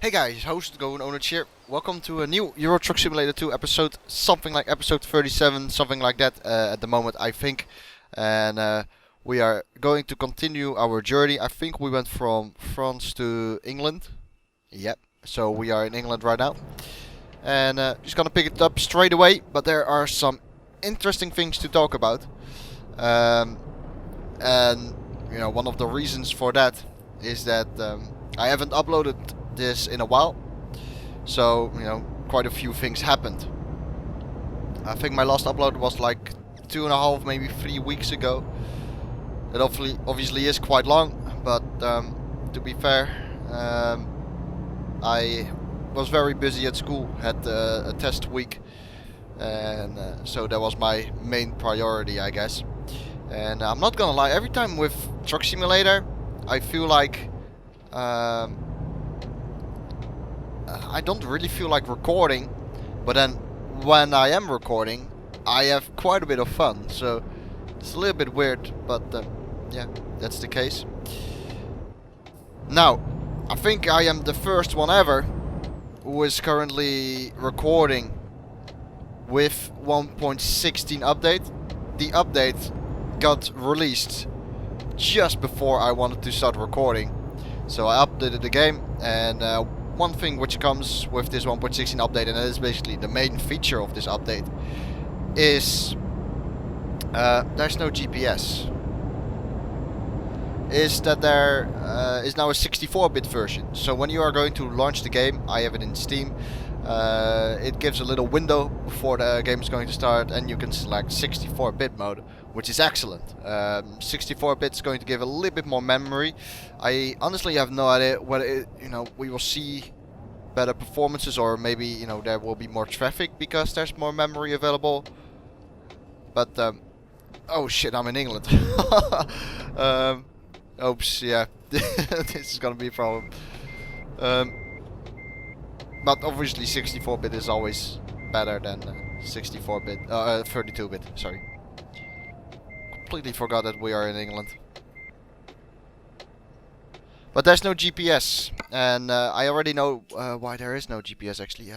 Hey guys, host Going Owner here. Welcome to a new Euro Truck Simulator 2 episode, something like episode 37, something like that at the moment I think. And we are going to continue our journey. I think we went from France to England. Yep, so we are in England right now. And just gonna pick it up straight away, but there are some interesting things to talk about. And you know, one of the reasons for that is that I haven't uploaded this in a while, so you know, quite a few things happened. I think my last upload was like 2.5, maybe 3 weeks ago. It obviously is quite long, but to be fair, I was very busy at school, had a test week, and so that was my main priority, I guess. And I'm not gonna lie, every time with Truck Simulator I feel like I don't really feel like recording, but then when I am recording I have quite a bit of fun, so it's a little bit weird, but yeah, that's the case. Now, I think I am the first one ever who is currently recording with 1.16 update. The update got released just before I wanted to start recording, so I updated the game, and one thing which comes with this 1.16 update, and that is basically the main feature of this update, is there's no GPS. Is that there is now a 64-bit version. So when you are going to launch the game, I have it in Steam, it gives a little window before the game is going to start, and you can select 64-bit mode, which is excellent. 64-bit is going to give a little bit more memory. I honestly have no idea whether we will see better performances, or maybe there will be more traffic because there's more memory available. But oh shit, I'm in England. Oops, yeah, this is gonna be a problem. But obviously 64-bit is always better than 64-bit, 32-bit, sorry. Completely forgot that we are in England. But there's no GPS, and I already know why there is no GPS actually.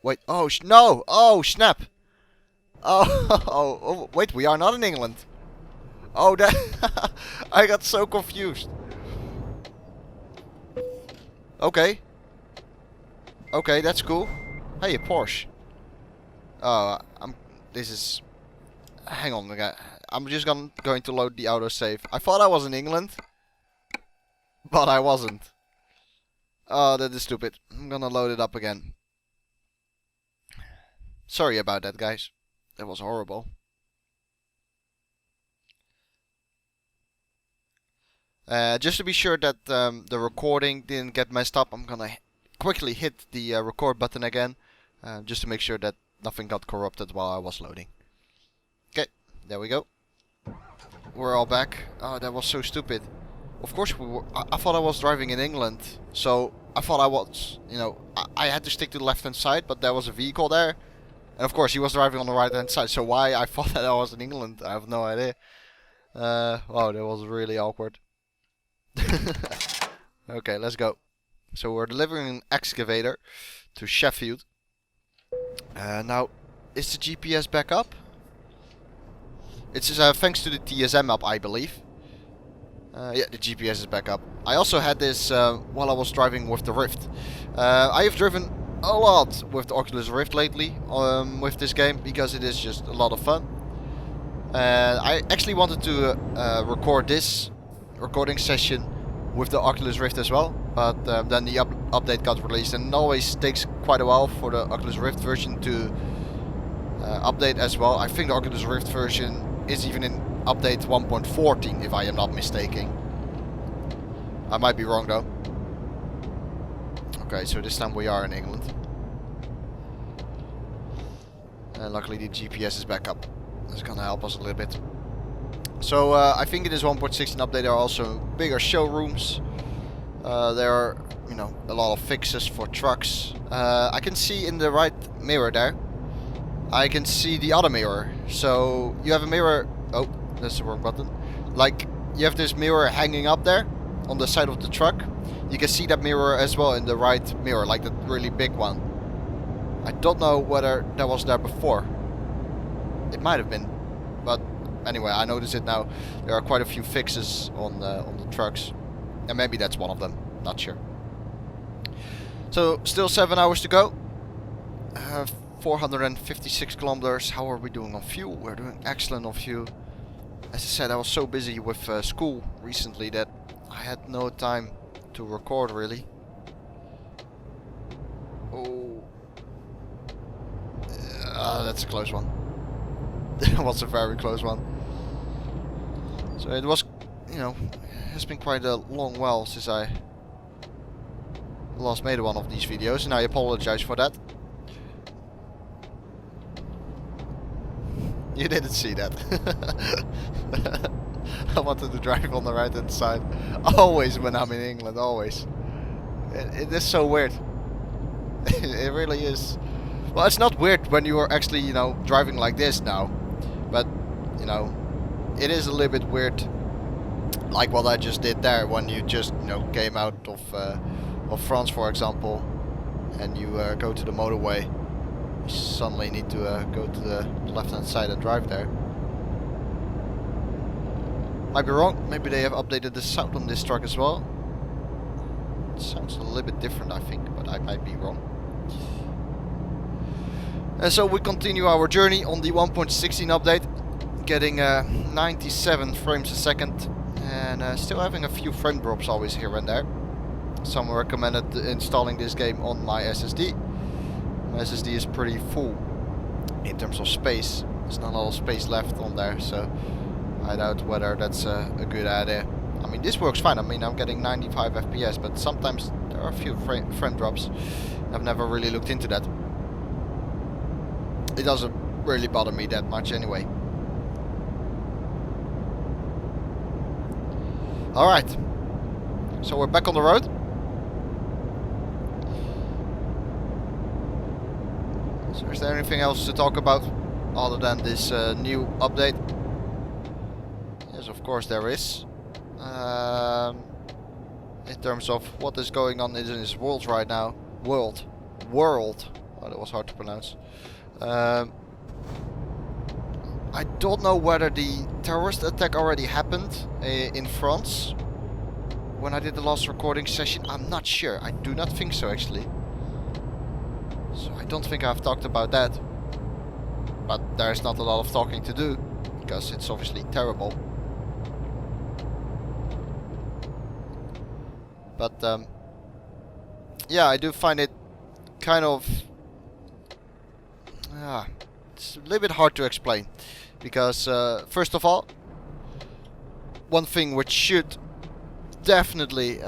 Wait, oh no! Oh snap! Oh, wait, we are not in England. Oh, that I got so confused. Okay. Okay, that's cool. Hey, a Porsche. Oh, this is. Hang on, guy. I'm just going to load the autosave. I thought I was in England, but I wasn't. Oh, that is stupid. I'm gonna load it up again. Sorry about that, guys. That was horrible. Just to be sure that the recording didn't get messed up, I'm gonna quickly hit the record button again, just to make sure that nothing got corrupted while I was loading. Okay, there we go. We're all back. Oh, that was so stupid. Of course we were. I thought I was driving in England, so I thought I was, I had to stick to the left-hand side, but there was a vehicle there, and of course he was driving on the right-hand side. So why I thought that I was in England, I have no idea. Wow, that was really awkward. Okay, let's go. So we're delivering an excavator to Sheffield. Now, is the GPS back up? It's thanks to the TSM app, I believe. Yeah, the GPS is back up. I also had this while I was driving with the Rift. I have driven a lot with the Oculus Rift lately with this game, because it is just a lot of fun. I actually wanted to record this recording session with the Oculus Rift as well, but then the update got released, and it always takes quite a while for the Oculus Rift version to update as well. I think the Oculus Rift version is even in update 1.14, if I am not mistaken. I might be wrong though. Okay, so this time we are in England, and luckily the GPS is back up. That's gonna help us a little bit. So I think in this 1.16 update there are also bigger showrooms. There are, a lot of fixes for trucks. I can see in the right mirror there, I can see the other mirror. So you have a mirror. Oh, that's the wrong button. Like, you have this mirror hanging up there on the side of the truck, you can see that mirror as well in the right mirror, like the really big one. I don't know whether that was there before. It might have been, but anyway, I notice it now. There are quite a few fixes on the trucks, and maybe that's one of them. Not sure. So still 7 hours to go. 456 kilometers. How are we doing on fuel? We're doing excellent on fuel. As I said, I was so busy with school recently that I had no time to record really. Oh, that's a close one. That was a very close one. So it was, you know, it has been quite a long while since I last made one of these videos, and I apologize for that. You didn't see that. I wanted to drive on the right hand side. Always when I'm in England, always. It is so weird. It really is. Well, it's not weird when you are actually, you know, driving like this now. But, you know, it is a little bit weird. Like what I just did there when you just, you know, came out of France, for example. And you go to the motorway. You suddenly need to go to the left hand side and drive there. Might be wrong, maybe they have updated the sound on this truck as well. It sounds a little bit different, I think, but I might be wrong. And so we continue our journey on the 1.16 update, getting 97 frames a second, and still having a few frame drops always here and there. Some recommended installing this game on my SSD. My SSD is pretty full in terms of space. There's not a lot of space left on there, so I doubt whether that's a good idea. I mean, this works fine. I mean, I'm getting 95 FPS, but sometimes there are a few frame drops. I've never really looked into that. It doesn't really bother me that much anyway. Alright, so we're back on the road. So is there anything else to talk about other than this new update? Yes, of course there is. In terms of what is going on in this world right now. World. Oh, that was hard to pronounce. I don't know whether the terrorist attack already happened in France when I did the last recording session. I'm not sure. I do not think so, actually. So I don't think I've talked about that. But there's not a lot of talking to do, because it's obviously terrible. But yeah, I do find it kind of... it's a little bit hard to explain. Because first of all, one thing which should definitely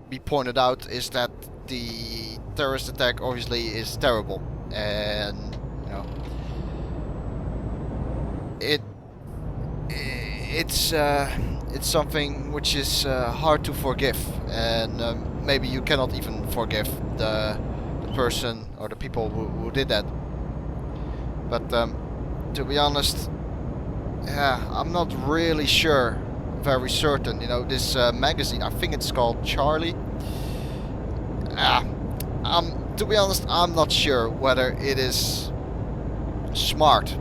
be pointed out is that the terrorist attack obviously is terrible, and you know, it's something which is hard to forgive, and maybe you cannot even forgive the person or the people who did that. But to be honest, yeah, I'm not really sure, very certain. You know, this magazine, I think it's called Charlie. To be honest, I'm not sure whether it is smart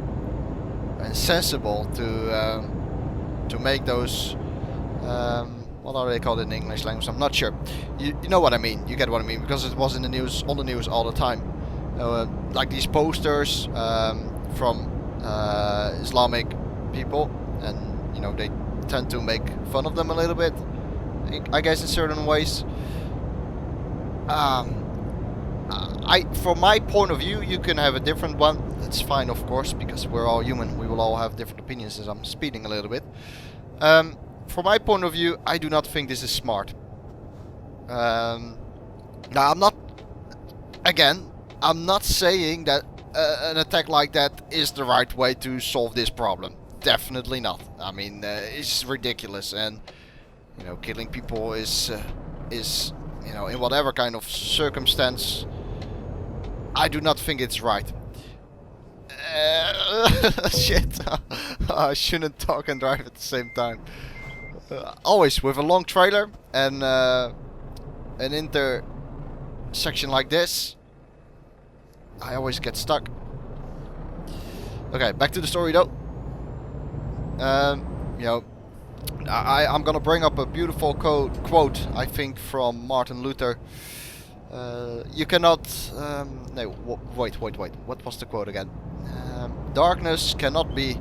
and sensible to make those. What are they called in English language? I'm not sure. You know what I mean. You get what I mean, because it was in the news, on the news all the time. Like these posters from Islamic people, and you know, they tend to make fun of them a little bit, I guess, in certain ways. From my point of view, you can have a different one. That's fine, of course, because we're all human. We will all have different opinions, as I'm speeding a little bit. From my point of view, I do not think this is smart. Now, I'm not saying that an attack like that is the right way to solve this problem. Definitely not. I mean, it's ridiculous, and you know, killing people is you know, in whatever kind of circumstance, I do not think it's right. Shit. I shouldn't talk and drive at the same time. Always with a long trailer and an intersection like this, I always get stuck. Okay, back to the story though. You know, I'm gonna bring up a beautiful quote, I think, from Martin Luther. You cannot... no, wait. What was the quote again? Darkness cannot be...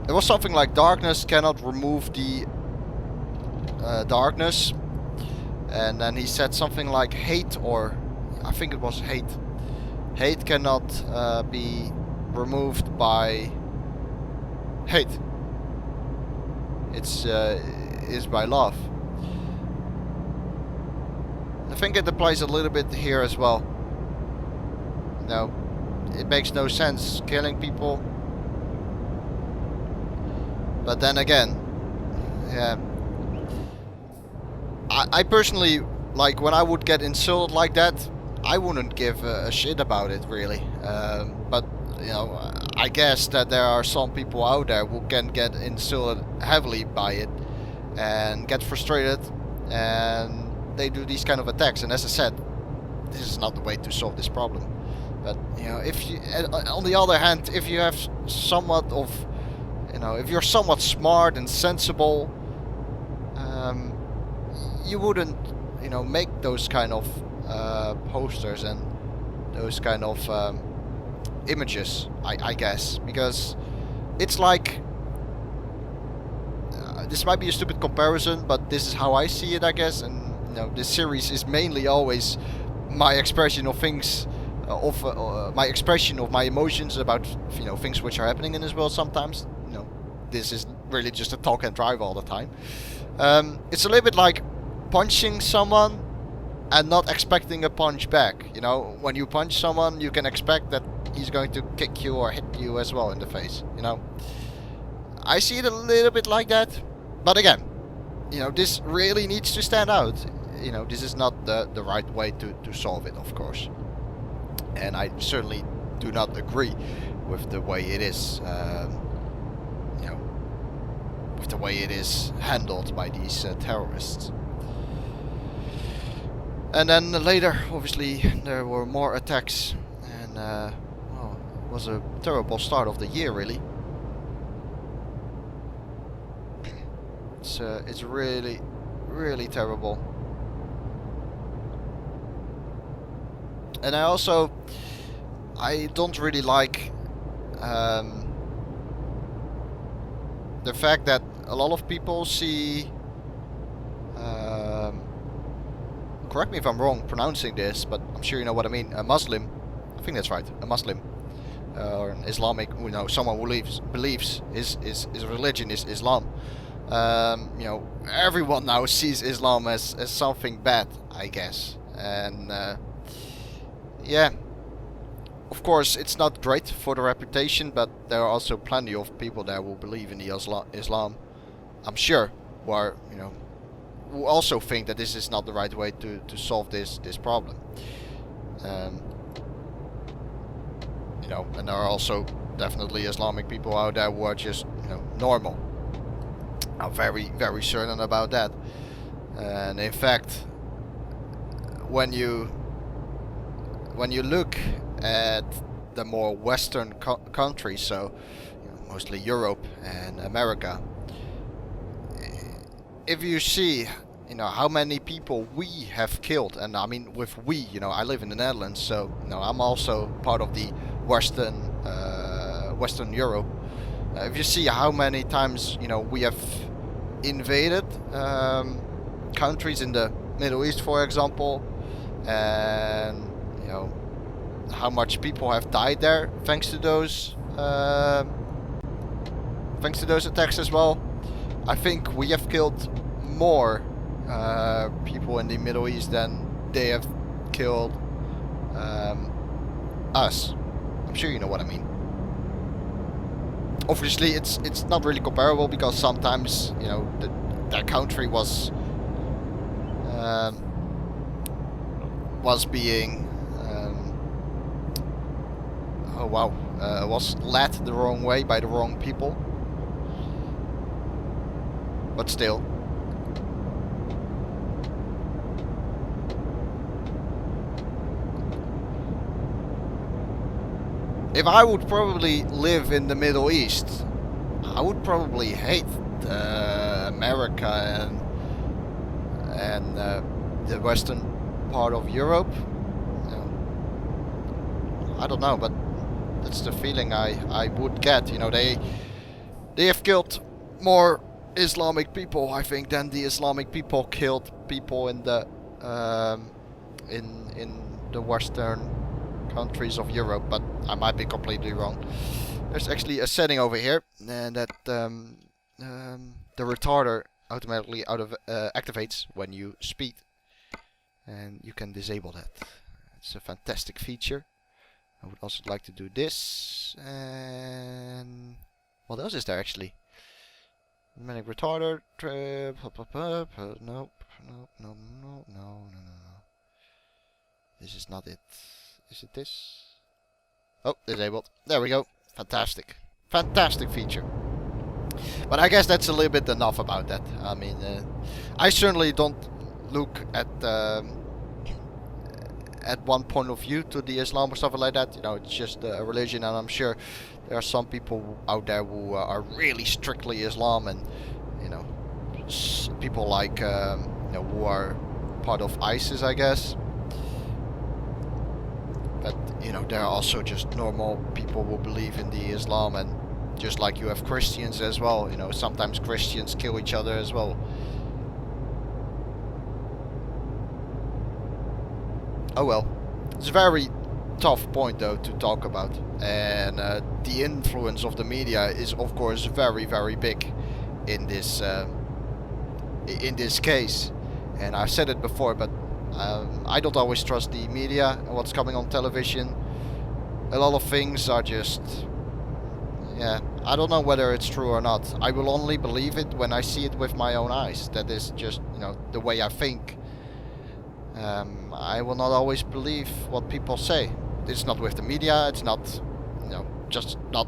it was something like darkness cannot remove the darkness. And then he said something like hate, or... I think it was hate. Hate cannot be removed by hate. It's is by love. I think it applies a little bit here as well. No, it makes no sense killing people. But then again, yeah. I personally, like, when I would get insulted like that, I wouldn't give a shit about it, really. But, you know, I guess that there are some people out there who can get insulted heavily by it and get frustrated, and they do these kind of attacks. And as I said, this is not the way to solve this problem. But, you know, if you, on the other hand, if you have somewhat of, you know, if you're somewhat smart and sensible, you wouldn't, you know, make those kind of posters and those kind of images, I guess, because it's like, this might be a stupid comparison, but this is how I see it, I guess. And, you know, this series is mainly always my expression of things, my expression of my emotions about, you know, things which are happening in this world sometimes. You know, this is really just a talk and drive all the time. It's a little bit like punching someone and not expecting a punch back. You know, when you punch someone, you can expect that he's going to kick you or hit you as well in the face. You know, I see it a little bit like that. But again, you know, this really needs to stand out. You know, this is not the right way to solve it, of course. And I certainly do not agree with the way it is, you know, with the way it is handled by these terrorists. And then later, obviously, there were more attacks, and well, it was a terrible start of the year, really. It's really, really terrible. And I don't really like the fact that a lot of people see, correct me if I'm wrong pronouncing this, but I'm sure you know what I mean, a Muslim, I think that's right, a Muslim, or an Islamic, you know, someone who believes his religion is Islam. You know, everyone now sees Islam as something bad, I guess. And yeah, of course it's not great for the reputation, but there are also plenty of people there who believe in the Islam, I'm sure, who are, you know, who also think that this is not the right way to solve this problem. You know, and there are also definitely Islamic people out there who are just, you know, normal. I'm very, very certain about that. And in fact, when you look at the more Western countries, so, you know, mostly Europe and America, if you see, you know, how many people we have killed, and I mean with we, you know, I live in the Netherlands, so, you know, I'm also part of the Western Europe. If you see how many times, you know, we have invaded countries in the Middle East, for example, and, you know, how much people have died there thanks to those attacks as well. I think we have killed more people in the Middle East than they have killed us. I'm sure you know what I mean. Obviously, it's not really comparable, because sometimes, you know, that country was being oh wow, was led the wrong way by the wrong people. But still. If I would probably live in the Middle East, I would probably hate America and the western part of Europe. I don't know, but that's the feeling I would get. You know, they have killed more Islamic people, I think, than the Islamic people killed people in the in the western countries of Europe, but I might be completely wrong. There's actually a setting over here, and that the retarder automatically activates when you speed, and you can disable that. It's a fantastic feature. I would also like to do this, and what else is there actually? Automatic retarder, nope, no. This is not it. Is it this? Oh, disabled. There we go. Fantastic. Fantastic feature. But I guess that's a little bit enough about that. I mean, I certainly don't look at one point of view to the Islam or something like that. You know, it's just a religion, and I'm sure there are some people out there who are really strictly Islam, and you know, people like you know, who are part of ISIS, I guess. But you know, there are also just normal people who believe in the Islam, and just like you have Christians as well. You know, sometimes Christians kill each other as well. Oh well, it's a very tough point though to talk about, and the influence of the media is of course very, very big in this case. And I've said it before, but I don't always trust the media and what's coming on television. A lot of things are just, yeah, I don't know whether it's true or not. I will only believe it when I see it with my own eyes. That is just, you know, the way I think. I will not always believe what people say. It's not with the media, it's not, you know, just not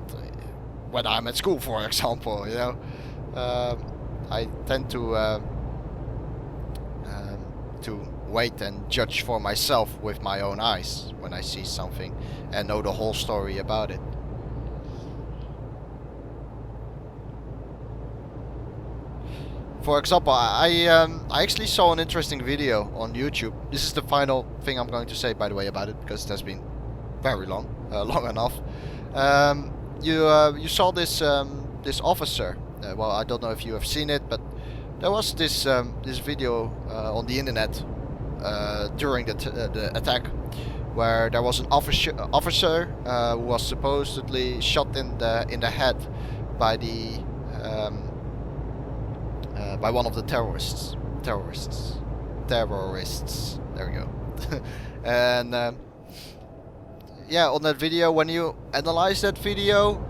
when I'm at school, for example, you know. I tend to wait and judge for myself with my own eyes when I see something and know the whole story about it. For example, I actually saw an interesting video on YouTube. This is the final thing I'm going to say, by the way, about it, because it has been very long, long enough. You saw this this officer. Well, I don't know if you have seen it, but there was this this video on the internet during the attack, where there was an officer who was supposedly shot in the head by the by one of the terrorists. There we go. And yeah, on that video, when you analyze that video,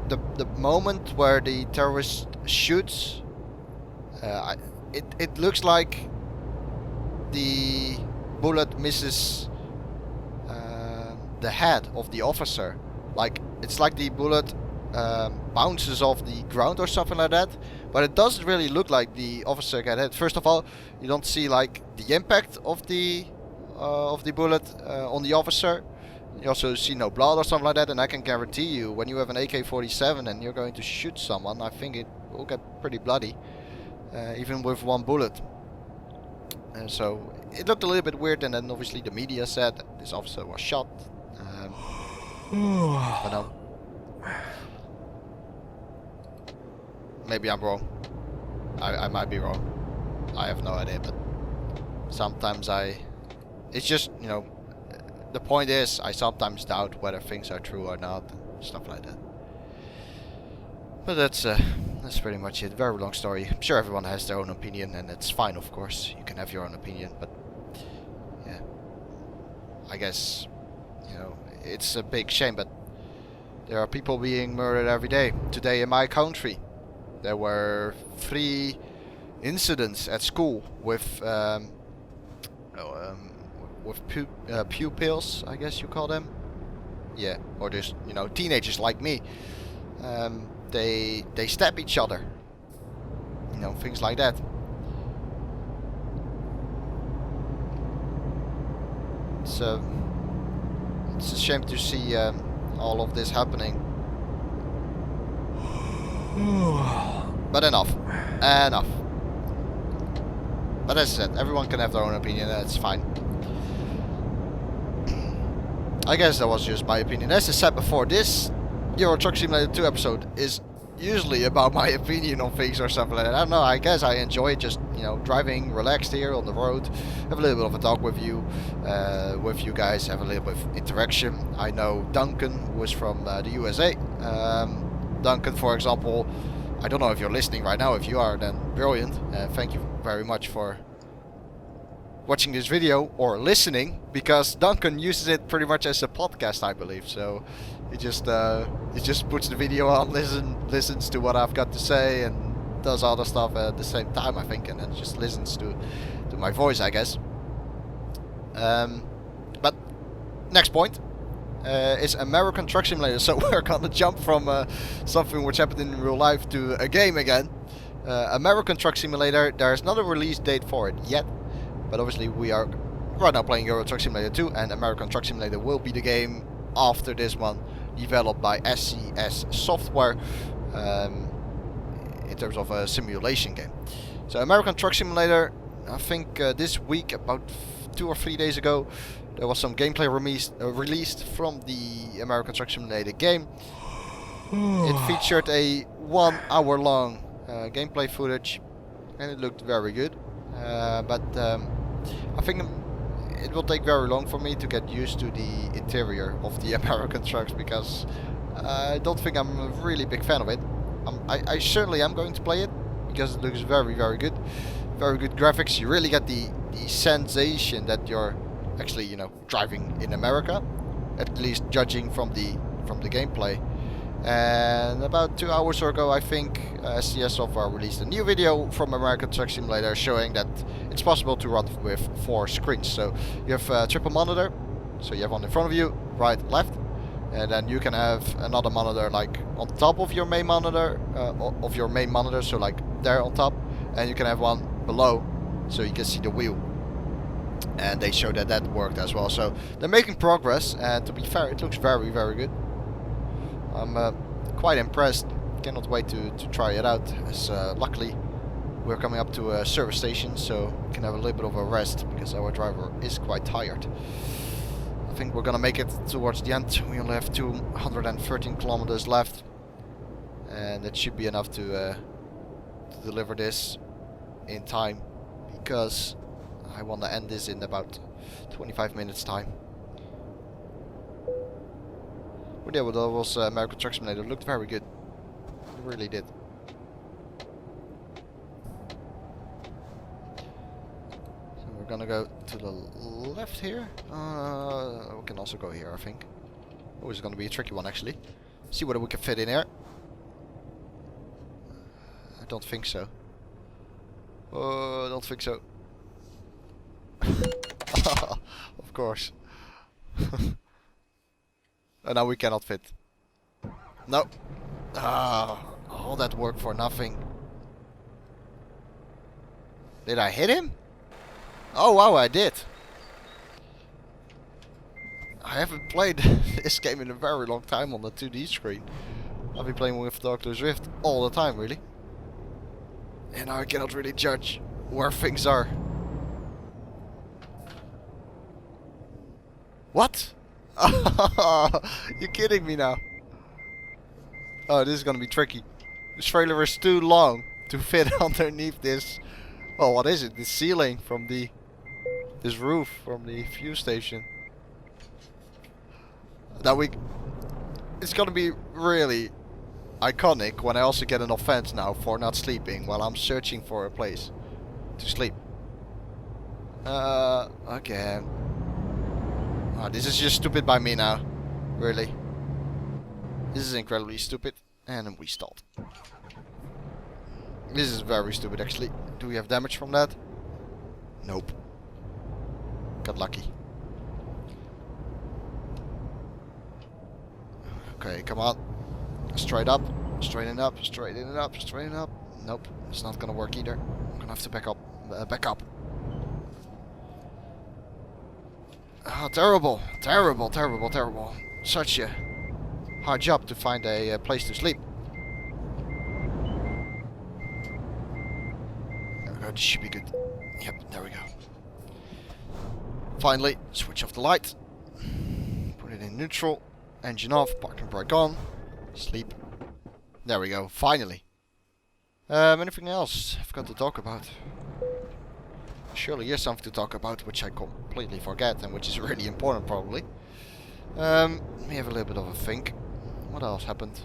the moment where the terrorist shoots, it looks like the bullet misses the head of the officer. Like, it's like the bullet bounces off the ground or something like that, but it doesn't really look like the officer got hit. First of all, you don't see like the impact of the bullet on the officer. You also see no blood or something like that, and I can guarantee you, when you have an AK-47 and you're going to shoot someone, I think it will get pretty bloody, even with one bullet. So it looked a little bit weird, and then obviously the media said that this officer was shot. But no. Maybe I'm wrong. I might be wrong. I have no idea, but sometimes it's just, you know, the point is, I sometimes doubt whether things are true or not, and stuff like that. But that's pretty much it. Very long story. I'm sure everyone has their own opinion, and it's fine, of course. You can have your own opinion, but yeah, I guess, you know, it's a big shame, but there are people being murdered every day. Today in my country, there were 3 incidents at school with pupils, I guess you call them. yeah, or just, you know, teenagers like me, they stab each other. You know, things like that. So it's a shame to see all of this happening. But enough. Enough. But as I said, everyone can have their own opinion, that's fine. I guess that was just my opinion. As I said before, this Euro Truck Simulator 2 episode is usually about my opinion on things or something like that. I don't know, I guess I enjoy just, you know, driving relaxed here on the road, have a little bit of a talk with you guys, have a little bit of interaction. I know Duncan, who is from the USA. Duncan, for example, I don't know if you're listening right now. If you are, then brilliant. Thank you very much for watching this video or listening, because Duncan uses it pretty much as a podcast, I believe. So he just puts the video on, listens to what I've got to say, and does other stuff at the same time, I think, and then just listens to my voice, I guess. But next point is American Truck Simulator. So we're gonna jump from something which happened in real life to a game again. American Truck Simulator. There's not a release date for it yet, but obviously we are right now playing Euro Truck Simulator 2, and American Truck Simulator will be the game after this one, developed by SCS Software, in terms of a simulation game. So American Truck Simulator, I think this week, about 2 or 3 days ago, there was some gameplay released from the American Truck Simulator game. It featured a 1 hour long gameplay footage, and it looked very good. But I think it will take very long for me to get used to the interior of the American trucks, because I don't think I'm a really big fan of it. I certainly am going to play it, because it looks very, very good. Very good graphics. You really get the sensation that you're actually, you know, driving in America, at least judging from the gameplay. And about 2 hours ago, I think, SCS Software released a new video from American Truck Simulator showing that it's possible to run with 4 screens. So you have triple monitor, so you have one in front of you, right, left, and then you can have another monitor like on top of your main monitor, so like there on top, and you can have one below, so you can see the wheel. And they showed that worked as well. So they're making progress, and to be fair, it looks very, very good. I'm quite impressed. Cannot wait to try it out, as luckily we're coming up to a service station, so we can have a little bit of a rest, because our driver is quite tired. I think we're gonna make it towards the end. We only have 213 kilometers left, and it should be enough to deliver this in time, because I want to end this in about 25 minutes time. But yeah, that was American Truck Simulator. It looked very good. It really did. So we're gonna go to the left here. We can also go here, I think. Oh, it's gonna be a tricky one, actually. See whether we can fit in here. I don't think so. Oh, I don't think so. Of course. And now we cannot fit. No. All that work for nothing. Did I hit him? Oh wow, I did. I haven't played this game in a very long time on the 2D screen. I've been playing with Dr. Zwift all the time, really. And I cannot really judge where things are. What? You're kidding me now. Oh, this is gonna be tricky. This trailer is too long to fit underneath this. Well, what is it? This ceiling from this roof from the fuel station. Now it's gonna be really iconic when I also get an offense now for not sleeping while I'm searching for a place to sleep. Okay. Oh, this is just stupid by me now. Really. This is incredibly stupid. And then we stalled. This is very stupid, actually. Do we have damage from that? Nope. Got lucky. Okay, come on. Straight up. Straighten up. Straighten up. Straighten up. Nope. It's not gonna work either. I'm gonna have to back up. Back up. Oh, terrible. Terrible, terrible, terrible. Such a hard job to find a place to sleep. There we go. This should be good. Yep, there we go. Finally, switch off the light. Put it in neutral. Engine off. Parking brake on. Sleep. There we go. Finally. Anything else I've got to talk about? Surely here's something to talk about which I completely forget and which is really important probably. Let me have a little bit of a think. What else happened?